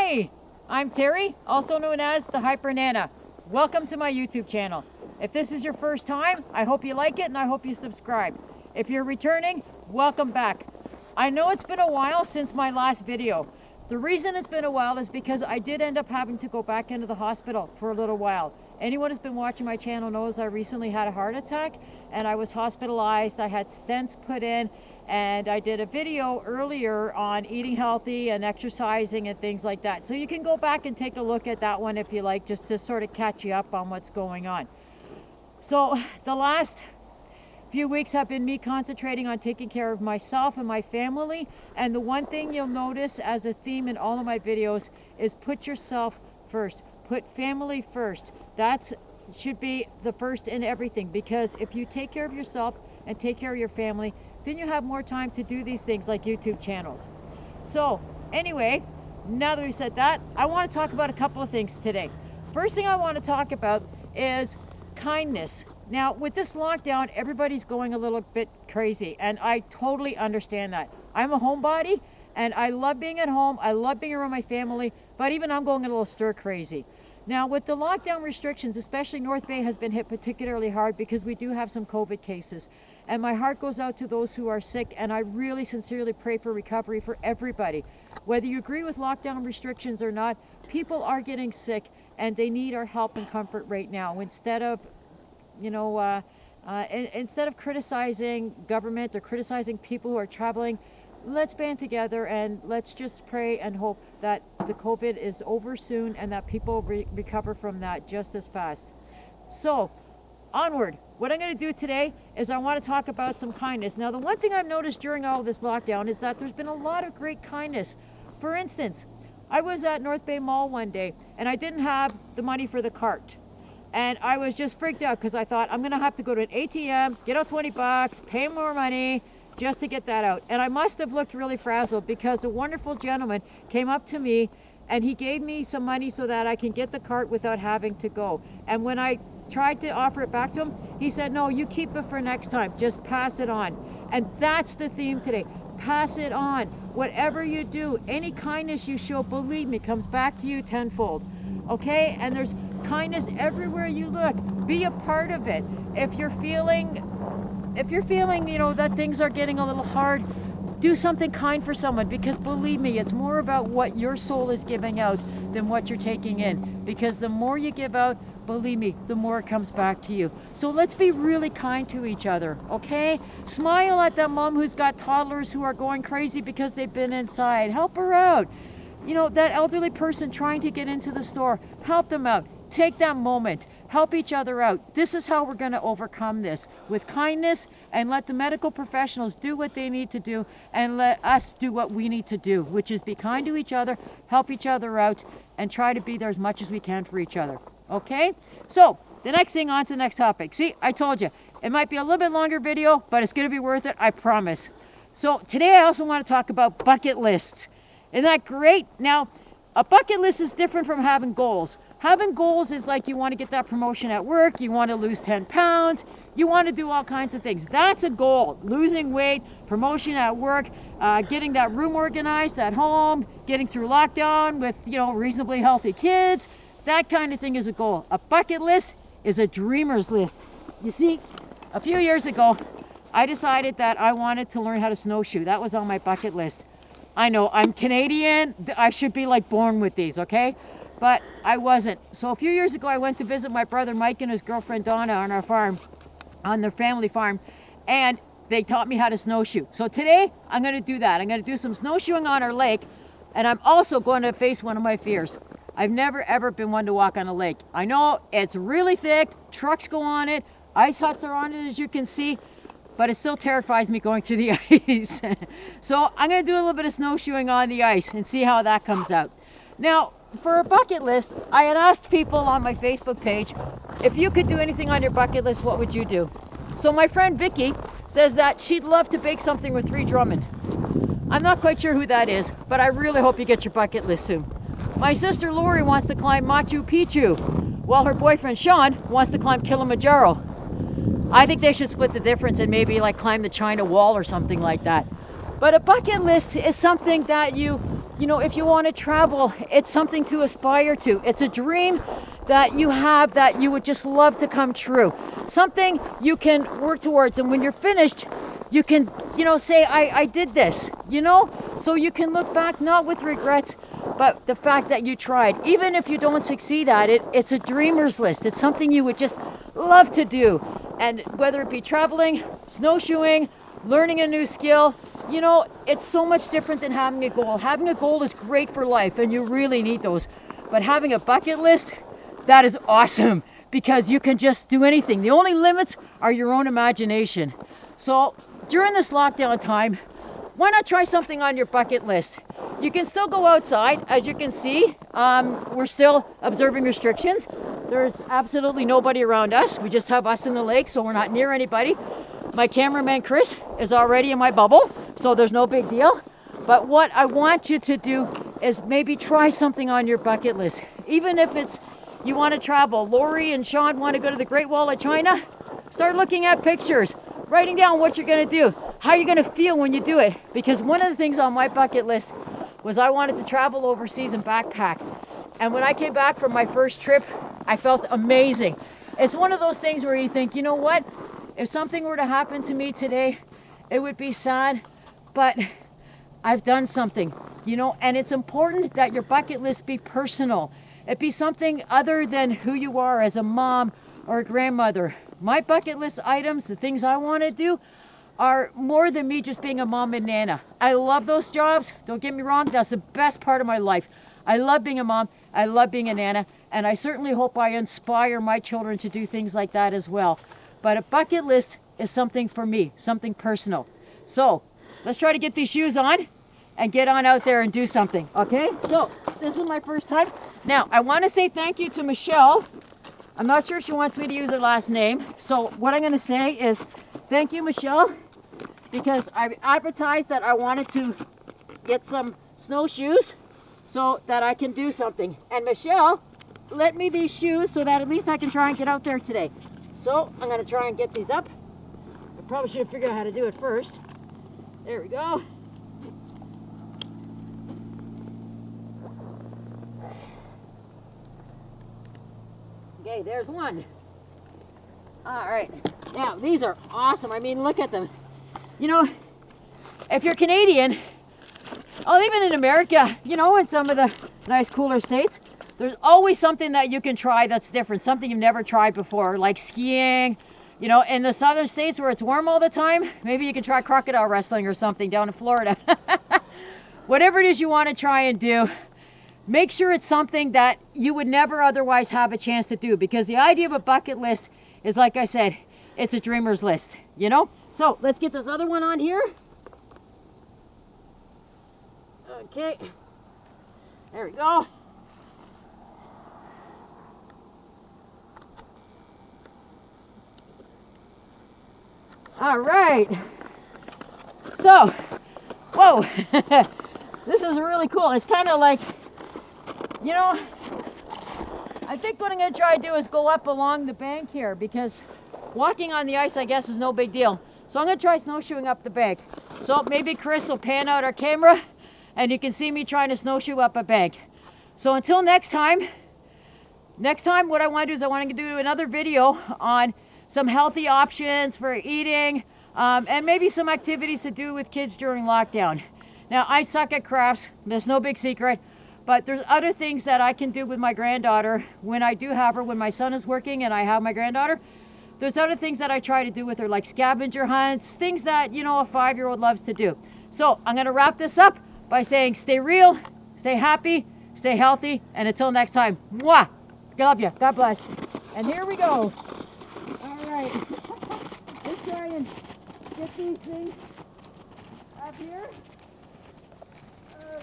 Hi, I'm Terry, also known as the Hyper Nana. Welcome to my YouTube channel. If this is your first time, I hope you like it and I hope you subscribe. If you're returning, welcome back. I know it's been a while since my last video. The reason it's been a while is because I did end up having to go back into the hospital for a little while. Anyone who's been watching my channel knows I recently had a heart attack and I was hospitalized. I had stents put in, and I did a video earlier on eating healthy and exercising and things like that. So you can go back and take a look at that one if you like, just to sort of catch you up on what's going on. So the last few weeks have been me concentrating on taking care of myself and my family. And the one thing you'll notice as a theme in all of my videos is put yourself first. Put family first. That should be the first in everything, because if you take care of yourself and take care of your family, then you have more time to do these things like YouTube channels. So anyway, now that we said that, I want to talk about a couple of things today. First thing I want to talk about is kindness. Now with this lockdown, everybody's going a little bit crazy, and I totally understand that. I'm a homebody and I love being at home. I love being around my family, but even I'm going a little stir crazy. Now with the lockdown restrictions, especially North Bay has been hit particularly hard because we do have some COVID cases. And my heart goes out to those who are sick, and I really sincerely pray for recovery for everybody. Whether you agree with lockdown restrictions or not, people are getting sick and they need our help and comfort right now. Instead of, instead of criticizing government or criticizing people who are traveling, let's band together and let's just pray and hope that the COVID is over soon and that people recover from that just as fast. So, onward. What I'm going to do today is I want to talk about some kindness. Now, the one thing I've noticed during all of this lockdown is that there's been a lot of great kindness. For instance, I was at North Bay Mall one day and I didn't have the money for the cart. And I was just freaked out because I thought I'm going to have to go to an ATM, get out 20 bucks, pay more money just to get that out. And I must have looked really frazzled because a wonderful gentleman came up to me and he gave me some money so that I can get the cart without having to go. And when I tried to offer it back to him, he said, no, you keep it for next time, just pass it on. And that's the theme today. Pass it on. Whatever you do, any kindness you show, believe me, comes back to you tenfold. Okay? And there's kindness everywhere you look. Be a part of it. If you're feeling, that things are getting a little hard, do something kind for someone, because believe me, it's more about what your soul is giving out than what you're taking in. Because the more you give out, believe me, the more it comes back to you. So let's be really kind to each other, okay? Smile at that mom who's got toddlers who are going crazy because they've been inside. Help her out. That elderly person trying to get into the store, help them out. Take that moment. Help each other out. This is how we're going to overcome this, with kindness, and let the medical professionals do what they need to do and let us do what we need to do, which is be kind to each other, help each other out, and try to be there as much as we can for each other. Okay? So, the next thing, on to the next topic. See, I told you, it might be a little bit longer video, but it's going to be worth it, I promise. So, today I also want to talk about bucket lists. Isn't that great? Now, a bucket list is different from having goals. Having goals is like you want to get that promotion at work, you want to lose 10 pounds, you want to do all kinds of things. That's a goal. Losing weight, promotion at work, getting that room organized at home, getting through lockdown with, reasonably healthy kids. That kind of thing is a goal. A bucket list is a dreamer's list. You see, a few years ago, I decided that I wanted to learn how to snowshoe. That was on my bucket list. I know, I'm Canadian. I should be like born with these, okay? But I wasn't. So a few years ago, I went to visit my brother Mike and his girlfriend Donna on our farm, on their family farm, and they taught me how to snowshoe. So today, I'm going to do that. I'm going to do some snowshoeing on our lake, and I'm also going to face one of my fears. I've never ever been one to walk on a lake. I know it's really thick, trucks go on it, ice huts are on it, as you can see, but it still terrifies me going through the ice. So I'm going to do a little bit of snowshoeing on the ice and see how that comes out. Now, for a bucket list, I had asked people on my Facebook page, if you could do anything on your bucket list, what would you do? So my friend Vicky says that she'd love to bake something with 3 Drummond. I'm not quite sure who that is, but I really hope you get your bucket list soon. My sister Lori wants to climb Machu Picchu, while her boyfriend Sean wants to climb Kilimanjaro. I think they should split the difference and maybe like climb the China Wall or something like that. But a bucket list is something that you You know, if you want to travel, it's something to aspire to. It's a dream that you have that you would just love to come true. Something you can work towards, and when you're finished, you can, you know, say, I did this, you know? So you can look back not with regrets, but the fact that you tried. Even if you don't succeed at it, it's a dreamer's list. It's something you would just love to do. And whether it be traveling, snowshoeing, learning a new skill, you know, it's so much different than having a goal. Having a goal is great for life, and you really need those. But having a bucket list, that is awesome, because you can just do anything. The only limits are your own imagination. So during this lockdown time, why not try something on your bucket list? You can still go outside. As you can see, we're still observing restrictions. There's absolutely nobody around us. We just have us in the lake, so we're not near anybody. My cameraman, Chris, is already in my bubble, so there's no big deal. But what I want you to do is maybe try something on your bucket list. Even if it's you want to travel. Lori and Sean want to go to the Great Wall of China. Start looking at pictures, writing down what you're going to do, how you're going to feel when you do it. Because one of the things on my bucket list was I wanted to travel overseas and backpack. And when I came back from my first trip, I felt amazing. It's one of those things where you think, you know what? If something were to happen to me today, it would be sad, but I've done something, you know, and it's important that your bucket list be personal. It be something other than who you are as a mom or a grandmother. My bucket list items, the things I want to do, are more than me just being a mom and nana. I love those jobs. Don't get me wrong, that's the best part of my life. I love being a mom, I love being a nana, and I certainly hope I inspire my children to do things like that as well. But a bucket list is something for me, something personal. So let's try to get these shoes on and get on out there and do something, okay? So this is my first time. Now, I want to say thank you to Michelle. I'm not sure she wants me to use her last name. So what I'm going to say is thank you, Michelle, because I advertised that I wanted to get some snowshoes so that I can do something. And Michelle lent me these shoes so that at least I can try and get out there today. So I'm going to try and get these up. I probably should have figured out how to do it first. There we go. Okay, there's one. All right. Now, these are awesome. I mean, look at them. You know, if you're Canadian, or even in America, you know, in some of the nice cooler states, there's always something that you can try that's different, something you've never tried before, like skiing. You know, in the southern states where it's warm all the time, maybe you can try crocodile wrestling or something down in Florida. Whatever it is you want to try and do, make sure it's something that you would never otherwise have a chance to do, because the idea of a bucket list is, like I said, it's a dreamer's list, you know? So let's get this other one on here. Okay, there we go. All right. So, whoa, this is really cool. It's kind of like, you know, I think what I'm going to try to do is go up along the bank here, because walking on the ice, I guess, is no big deal. So I'm going to try snowshoeing up the bank. So maybe Chris will pan out our camera and you can see me trying to snowshoe up a bank. So until next time what I want to do is I want to do another video on some healthy options for eating, and maybe some activities to do with kids during lockdown. Now, I suck at crafts, that's no big secret, but there's other things that I can do with my granddaughter when I do have her, when my son is working and I have my granddaughter. There's other things that I try to do with her, like scavenger hunts, things that, you know, a 5-year-old loves to do. So I'm going to wrap this up by saying stay real, stay happy, stay healthy, and until next time, mwah! I love you. God bless. And here we go. All right. Let's try and get these things up here.